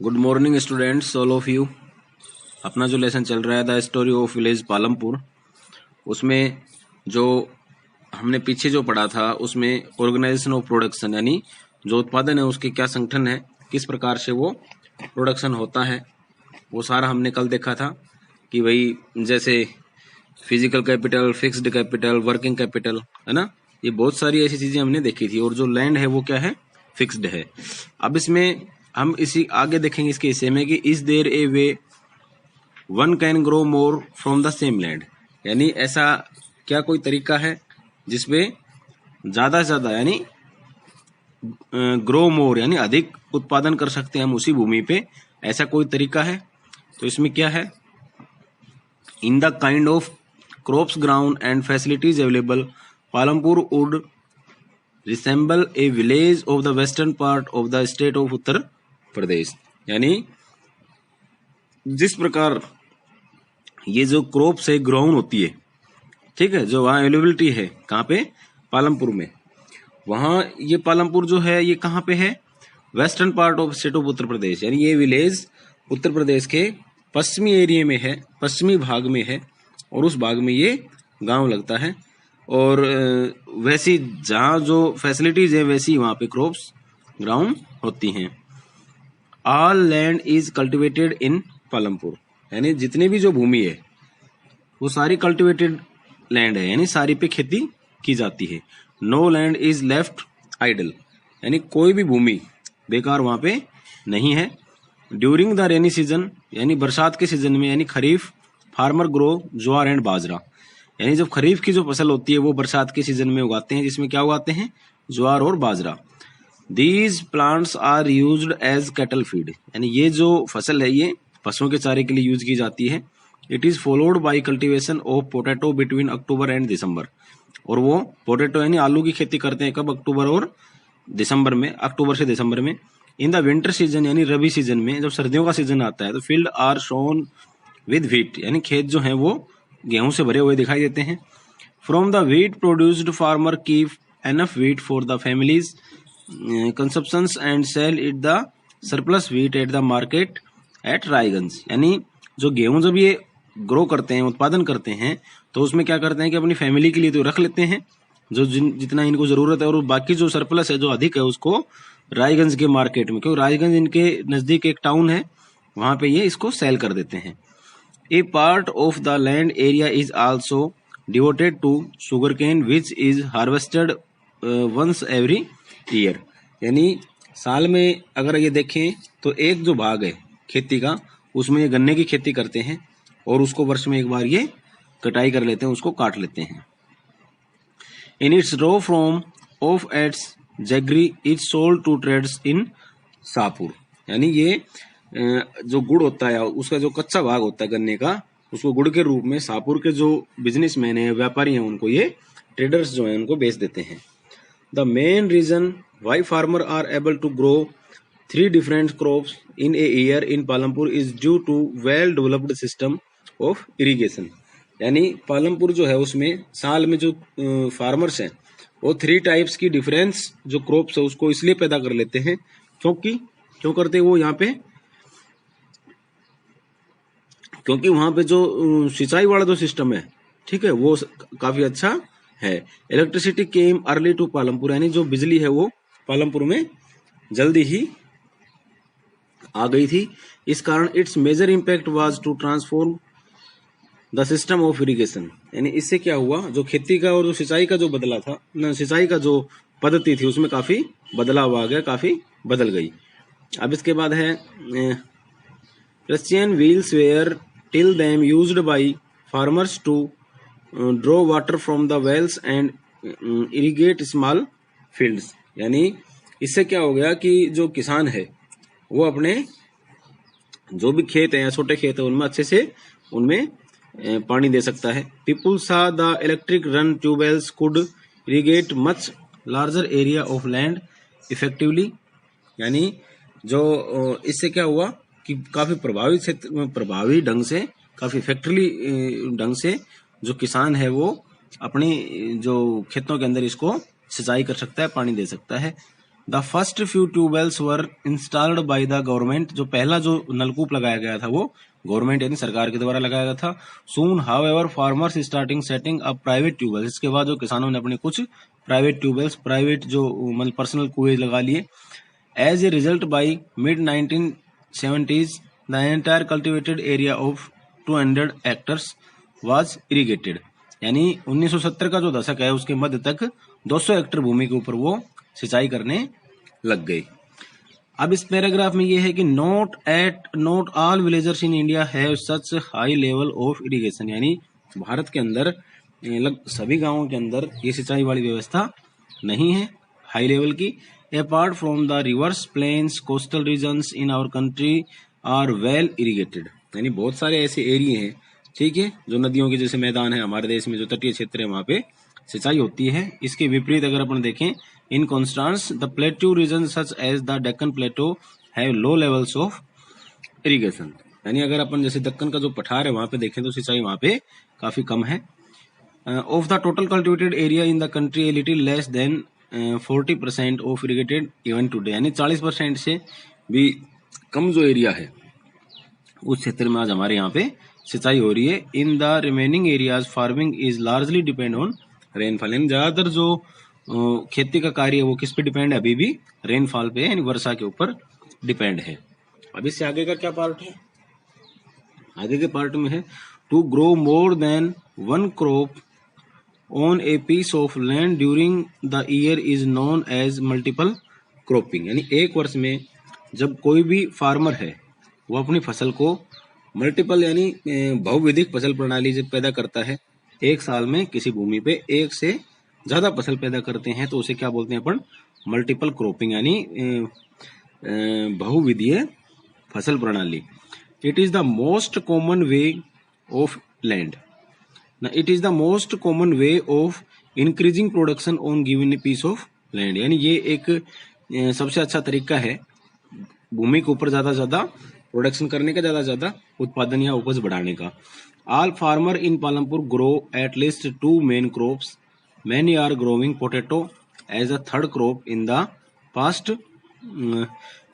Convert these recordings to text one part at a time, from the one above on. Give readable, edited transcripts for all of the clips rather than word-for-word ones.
Good morning students, all of you. अपना जो lesson चल रहा है the story of village Palampur, उसमें जो हमने पीछे जो पढ़ा था उसमें ऑर्गेनाइजेशन ऑफ प्रोडक्शन यानी जो उत्पादन है उसके क्या संगठन है, किस प्रकार से वो प्रोडक्शन होता है, वो सारा हमने कल देखा था कि भाई जैसे physical capital, fixed capital, working capital, है ना। ये बहुत सारी ऐसी चीजें हमने देखी थी और जो लैंड है वो क्या है, फिक्स्ड है। अब इसमें हम इसी आगे देखेंगे इसके हिस्से में कि is there a way one can grow more from the same land, यानी ऐसा क्या कोई तरीका है जिसपे ज्यादा से ज्यादा यानी ग्रो मोर यानी अधिक उत्पादन कर सकते हैं हम उसी भूमि पे, ऐसा कोई तरीका है। तो इसमें क्या है, in the kind of crops, ground and facilities available, Palampur would resemble a village of the western part of the state of Uttar Pradesh. यानी जिस प्रकार ये जो क्रॉप्स है, ग्राउंड होती है, ठीक है, जो वहाँ अवेलेबिलिटी है कहाँ पे, पालमपुर में, वहाँ ये पालमपुर जो है ये कहाँ पे है, western part of state of Uttar Pradesh. यानी ये विलेज उत्तर प्रदेश के पश्चिमी एरिया में है, पश्चिमी भाग में है, और उस भाग में ये गांव लगता है। और वैसी जहाँ जो फैसिलिटीज है वैसी वहाँ पे क्रॉप्स, ग्राउंड होती हैं। All land is cultivated in Palampur, यानी जितनी भी जो भूमि है वो सारी कल्टिवेटेड लैंड है, यानी सारी पे खेती की जाती है। No land is left idle, यानी कोई भी भूमि बेकार वहां पे नहीं है। ड्यूरिंग द रेनी सीजन, यानी बरसात के सीजन में, यानी खरीफ, फार्मर ग्रो ज्वार एंड बाजरा, यानी जब खरीफ की जो फसल होती है वो बरसात के सीजन में उगाते हैं, जिसमें क्या उगाते हैं, ज्वार और बाजरा। These plants are used as cattle feed, यानी ये जो फसल है ये पशुओं के चारे के लिए यूज की जाती है। It is followed by cultivation of potato between October and December, और वो पोटैटो यानी आलू की खेती करते हैं कब, अक्टूबर और दिसंबर में, अक्टूबर से दिसंबर में। इन द विंटर सीजन यानी रबी सीजन में, जब सर्दियों का सीजन आता है तो field are sown with wheat, यानी खेत जो है वो गेहूं से भरे हुए दिखाई देते हैं। From the wheat produced farmer keep enough wheat for the families consumptions and sell it the surplus wheat at the market at Raiganj, यानी जो गेहूं जब ये ग्रो करते हैं, उत्पादन करते हैं, तो उसमें क्या करते हैं कि अपनी फैमिली के लिए तो रख लेते हैं जो जितना इनको जरूरत है, और बाकी जो सरप्लस है, जो अधिक है, उसको रायगंज के मार्केट में, क्योंकि रायगंज इनके नजदीक एक टाउन है, वहां पे ये इसको सेल कर देते हैं। A part of the land area is also devoted to sugar cane which is harvested once every year, यानी साल में अगर ये देखें तो एक जो भाग है खेती का, उसमें ये गन्ने की खेती करते हैं और उसको वर्ष में एक बार ये कटाई कर लेते हैं, उसको काट लेते हैं। In its raw form of as jaggery is sold to traders in Shahpur, यानी ये जो गुड़ होता है उसका जो कच्चा भाग होता है गन्ने का, उसको गुड़ के रूप में शाहपुर के जो बिजनेसमैन है, व्यापारी हैं, उनको ये ट्रेडर्स जो हैं उनको बेच देते हैं। The main reason why farmer are able to grow 3 different crops in a year in Palampur is due to well developed system of irrigation, यानी पालमपुर जो है उसमें साल में जो फार्मर्स हैं वो 3 टाइप्स की डिफरेंस जो क्रॉप्स है उसको इसलिए पैदा कर लेते हैं क्यों करते हैं वो यहाँ पे, क्योंकि वहां पे जो सिंचाई वाला जो सिस्टम है, ठीक है, वो काफी अच्छा है। Electricity came early to Palampur, यानी जो बिजली है वो पालमपुर में जल्दी ही आ गई थी। इस कारण its major impact was to transform the system of irrigation, यानी इससे क्या हुआ, जो खेती का और जो सिंचाई का जो बदला था ना, सिंचाई का जो पद्धति थी उसमें काफी बदलाव आ गया, काफी बदल गई। अब इसके बाद है Persian wheels were till then used by farmers to draw water from the wells and irrigate small fields, यानी इससे क्या हो गया कि जो किसान है वो अपने जो भी खेत है या छोटे खेत है उनमें अच्छे से उनमें पानी दे सकता है। पीपुल सा the electric run tube wells could irrigate much larger area of land effectively, यानी जो इससे क्या हुआ कि काफी प्रभावी ढंग से, काफी इफेक्टिवली ढंग से जो किसान है वो अपने जो खेतों के अंदर इसको सिंचाई कर सकता है, पानी दे सकता है। The first few tube wells were installed by the government, जो पहला जो नलकूप लगाया गया था वो गवर्नमेंट यानी सरकार के द्वारा लगाया गया था। Soon however farmers starting setting up private tube wells, इसके बाद जो किसानों ने अपने कुछ प्राइवेट ट्यूबवेल्स, प्राइवेट जो मतलब पर्सनल कुएं लगा लिए। As a result by mid 1970s the entire cultivated area of 200 hectares was irrigated, यानी 1970 का जो दशक है उसके मध्य तक 200 हेक्टर भूमि के ऊपर वो सिंचाई करने लग गई। अब इस पैराग्राफ में ये है कि not all villagers in India have such high level of irrigation, यानी भारत के अंदर लगभग सभी गांवों के अंदर ये सिंचाई वाली व्यवस्था नहीं है हाई लेवल की। Apart from the rivers plains coastal regions in our country are well irrigated, यानी बहुत सारे ऐसे एरिए हैं, ठीक है, जो नदियों के जैसे मैदान है हमारे देश में, जो तटीय क्षेत्र है वहां पे सिंचाई होती है। इसके विपरीत अगर अपन देखें, in contrast the plateau region such as the Deccan plateau have low levels of irrigation, यानी अगर अपन जैसे दक्कन का जो पठार है वहां पे देखें तो सिंचाई वहां पे काफी कम है। Of the total cultivated area in the country a little less than 40% of irrigated even today, यानी 40% से भी कम जो एरिया है उस क्षेत्र में आज हमारे यहाँ पे सिंचाई हो रही है। In the remaining areas farming is largely depend on rainfall, यानी ज्यादातर जो खेती का कार्य है वो किस पे डिपेंड है, अभी भी रेनफॉल पे, यानी वर्षा के ऊपर डिपेंड है। अब इससे आगे का क्या पार्ट है, आगे के पार्ट में है to grow more than one crop on a piece of land during the year is known as multiple cropping, यानी एक वर्ष में जब कोई भी फार्मर है वो अपनी फसल को मल्टीपल यानी बहुविधिक फसल प्रणाली जब पैदा करता है, एक साल में किसी भूमि पे एक से ज्यादा फसल पैदा करते हैं तो उसे क्या बोलते हैं अपन, मल्टीपल क्रॉपिंग, यानी बहुविधीय फसल प्रणाली। It is the most common way of land, it is the most common way of increasing production on given piece of land, यानी ये एक सबसे अच्छा तरीका है भूमि के ऊपर ज्यादा से ज्यादा प्रोडक्शन करने का, ज्यादा से ज्यादा उत्पादन या उपज बढ़ाने का। All farmer in Palampur grow at least 2 main crops, many are growing potato as a third crop in the past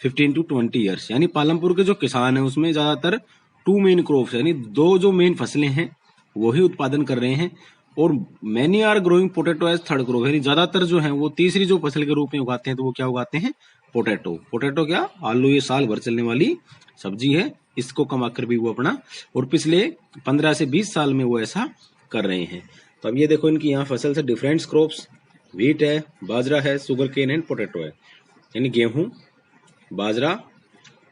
15 to 20 years, यानी पालमपुर के जो किसान है उसमें ज्यादातर 2 मेन क्रॉप्स यानी 2 जो मेन फसलें हैं वही उत्पादन कर रहे हैं, और many are growing potato as third crop, यानी ज्यादातर जो है वो तीसरी जो फसल के रूप में उगाते हैं, तो वो क्या उगाते हैं, पोटैटो। पोटैटो क्या, आलू, ये साल भर चलने वाली सब्जी है, इसको कमाकर भी वो अपना, और पिछले 15 से 20 साल में वो ऐसा कर रहे हैं। तो अब ये देखो इनकी यहाँ फसल से डिफरेंट क्रॉप्स, व्हीट है, बाजरा है, शुगर केन एंड पोटैटो है, यानी गेहूं, बाजरा,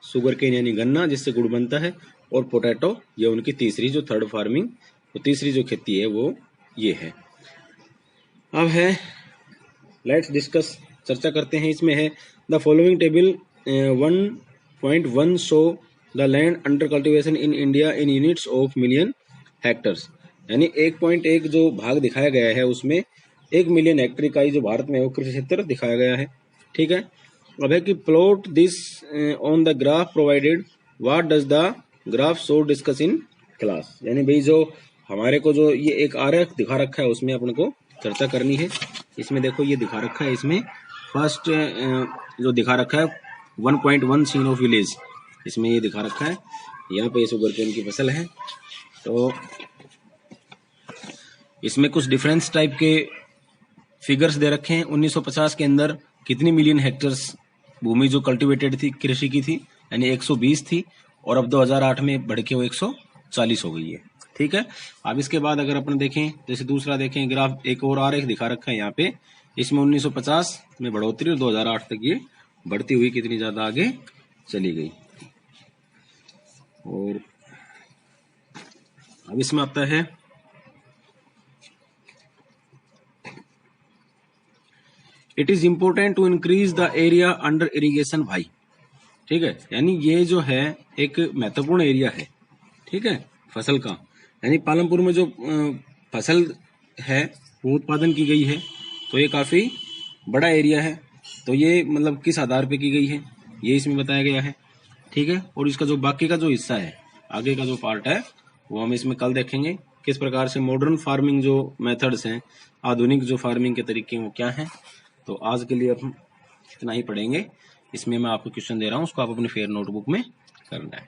शुगर केन यानी गन्ना जिससे गुड़ बनता है, और पोटैटो ये उनकी तीसरी जो थर्ड फार्मिंग, तो तीसरी जो खेती है वो ये है। अब है लेट्स डिस्कस, चर्चा करते हैं। इसमें है the following table 1.1 show the land under cultivation in India in units of million hectares, यानी 1.1 जो भाग दिखाया गया है उसमें 1 मिलियन हेक्टर इकाई जो भारत में है वो कृषि क्षेत्र दिखाया गया है, ठीक है। अब है कि plot this on the graph provided, what does the graph show, discuss in class, यानी भाई जो हमारे को जो ये एक आरेख दिखा रखा है उसमें अपन को चर्चा करनी है। इसमें देखो ये दिखा रखा है, इसमें फर्स्ट जो दिखा रखा है 1.1 सीन ऑफ विलेज, इसमें ये दिखा रखा है, यहाँ पे शुगर केन की फसल है। तो इसमें कुछ डिफरेंस टाइप के फिगर्स दे रखे हैं। 1950 के अंदर कितनी मिलियन हेक्टर्स भूमि जो कल्टीवेटेड थी, कृषि की थी, यानी 120 थी, और अब 2008 में बढ़ के वो 140 हो गई है, ठीक है। अब इसके बाद अगर अपन देखें, जैसे दूसरा देखें ग्राफ, एक और आरेख दिखा रखा है यहाँ पे, इसमें 1950 में बढ़ोतरी और 2008 तक ये बढ़ती हुई कितनी ज्यादा आगे चली गई। और अब इसमें आता है it is important to increase the area under irrigation भाई, ठीक है, यानी ये जो है एक महत्वपूर्ण एरिया है, ठीक है, फसल का, यानी पालमपुर में जो फसल है वो उत्पादन की गई है, तो ये काफी बड़ा एरिया है। तो ये मतलब किस आधार पे की गई है ये इसमें बताया गया है, ठीक है। और इसका जो बाकी का जो हिस्सा है, आगे का जो पार्ट है वो हम इसमें कल देखेंगे, किस प्रकार से मॉडर्न फार्मिंग जो मेथड्स हैं, आधुनिक जो फार्मिंग के तरीके हैं वो क्या हैं। तो आज के लिए हम इतना ही पढ़ेंगे। इसमें मैं आपको क्वेश्चन दे रहा हूँ, उसको आप अपनी फेयर नोटबुक में करना है।